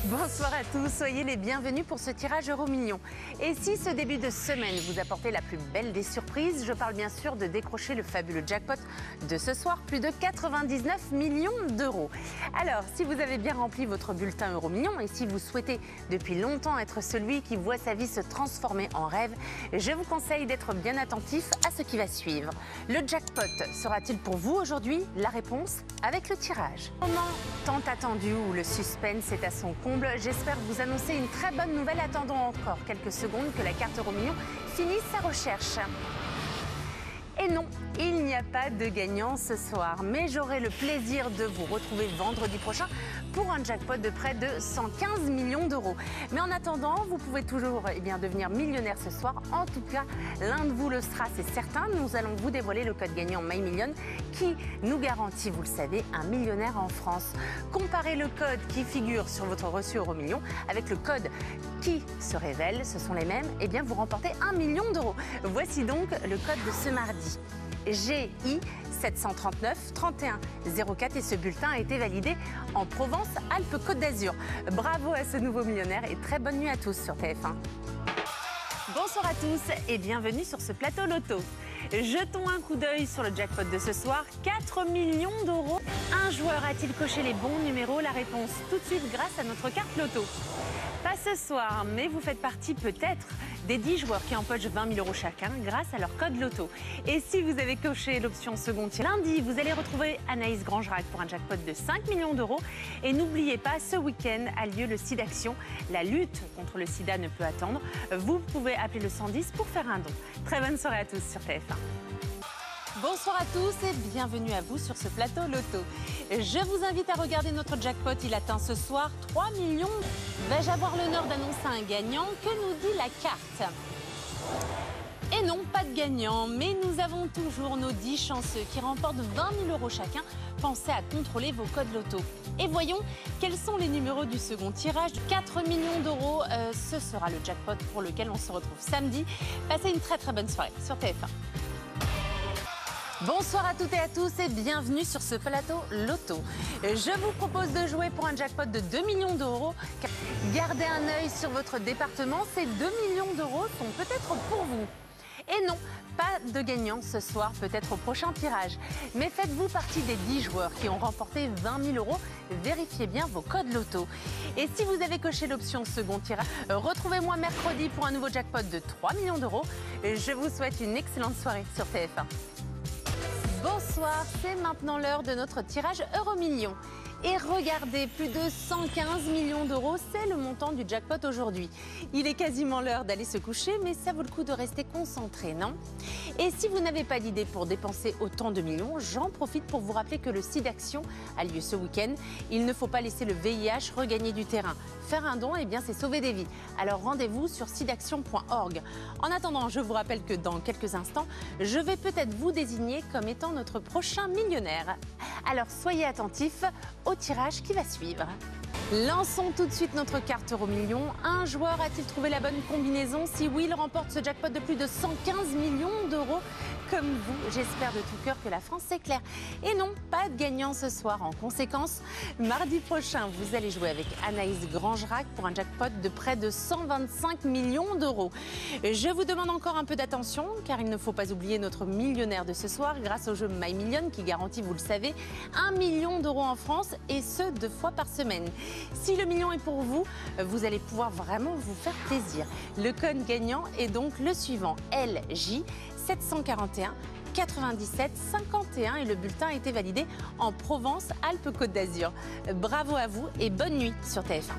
Bonsoir à tous, soyez les bienvenus pour ce tirage Euro-Million. Et si ce début de semaine vous apportait la plus belle des surprises, je parle bien sûr de décrocher le fabuleux jackpot de ce soir, plus de 99 millions d'euros. Alors, si vous avez bien rempli votre bulletin Euro-Million et si vous souhaitez depuis longtemps être celui qui voit sa vie se transformer en rêve, je vous conseille d'être bien attentif à ce qui va suivre. Le jackpot sera-t-il pour vous aujourd'hui? La réponse avec le tirage. Moment tant attendu où le suspense est à son comble, j'espère vous annoncer une très bonne nouvelle. Attendons encore quelques secondes que la carte Euro-Million finisse sa recherche. Et non, il n'y a pas de gagnant ce soir, mais j'aurai le plaisir de vous retrouver vendredi prochain pour un jackpot de près de 115 millions d'euros. Mais en attendant, vous pouvez toujours devenir millionnaire ce soir. En tout cas, l'un de vous le sera, c'est certain. Nous allons vous dévoiler le code gagnant MyMillion qui nous garantit, vous le savez, un millionnaire en France. Comparez le code qui figure sur votre reçu Euro-Million avec le code qui se révèle, ce sont les mêmes, et bien vous remportez 1 million d'euros. Voici donc le code de ce mardi. GI 739 31 04 et ce bulletin a été validé en Provence-Alpes-Côte d'Azur. Bravo à ce nouveau millionnaire et très bonne nuit à tous sur TF1. Bonsoir à tous et bienvenue sur ce plateau loto. Jetons un coup d'œil sur le jackpot de ce soir, 4 millions d'euros. Un joueur a-t-il coché les bons numéros? La réponse tout de suite grâce à notre carte loto. Pas ce soir, mais vous faites partie peut-être des 10 joueurs qui empochent 20 000 euros chacun grâce à leur code loto. Et si vous avez coché l'option second tir, lundi, vous allez retrouver Anaïs Grangerac pour un jackpot de 5 millions d'euros. Et n'oubliez pas, ce week-end a lieu le SIDAction. La lutte contre le sida ne peut attendre. Vous pouvez appeler le 110 pour faire un don. Très bonne soirée à tous sur TF1. Bonsoir à tous et bienvenue à vous sur ce plateau loto. Je vous invite à regarder notre jackpot, il atteint ce soir 3 millions. Vais-je avoir l'honneur d'annoncer un gagnant? Que nous dit la carte? Et non, pas de gagnant, mais nous avons toujours nos 10 chanceux qui remportent 20 000 euros chacun. Pensez à contrôler vos codes loto. Et voyons quels sont les numéros du second tirage. 4 millions d'euros, ce sera le jackpot pour lequel on se retrouve samedi. Passez une très bonne soirée sur TF1. Bonsoir à toutes et à tous et bienvenue sur ce plateau loto. Je vous propose de jouer pour un jackpot de 2 millions d'euros. Gardez un œil sur votre département, ces 2 millions d'euros sont peut-être pour vous. Et non, pas de gagnant ce soir, peut-être au prochain tirage. Mais faites-vous partie des 10 joueurs qui ont remporté 20 000 euros. Vérifiez bien vos codes loto. Et si vous avez coché l'option second tirage, retrouvez-moi mercredi pour un nouveau jackpot de 3 millions d'euros. Je vous souhaite une excellente soirée sur TF1. Bonsoir, c'est maintenant l'heure de notre tirage Euro-Million. Et regardez, plus de 115 millions d'euros, c'est le montant du jackpot aujourd'hui. Il est quasiment l'heure d'aller se coucher, mais ça vaut le coup de rester concentré, non? Et si vous n'avez pas d'idée pour dépenser autant de millions, j'en profite pour vous rappeler que le SIDAction a lieu ce week-end. Il ne faut pas laisser le VIH regagner du terrain. Faire un don, eh bien, c'est sauver des vies. Alors rendez-vous sur sidaction.org. En attendant, je vous rappelle que dans quelques instants, je vais peut-être vous désigner comme étant notre prochain millionnaire. Alors soyez attentifs au tirage qui va suivre. Lançons tout de suite notre carte Euro-Million. Un joueur a-t-il trouvé la bonne combinaison? Si oui, il remporte ce jackpot de plus de 115 millions d'euros. Comme vous, j'espère de tout cœur que la France s'éclaire. Et non, pas de gagnant ce soir. En conséquence, mardi prochain, vous allez jouer avec Anaïs Grangerac pour un jackpot de près de 125 millions d'euros. Je vous demande encore un peu d'attention, car il ne faut pas oublier notre millionnaire de ce soir grâce au jeu MyMillion qui garantit, vous le savez, 1 million d'euros en France et ce 2 fois par semaine. Si le million est pour vous, vous allez pouvoir vraiment vous faire plaisir. Le code gagnant est donc le suivant, LJ 741 97 51 et le bulletin a été validé en Provence-Alpes-Côte d'Azur. Bravo à vous et bonne nuit sur TF1.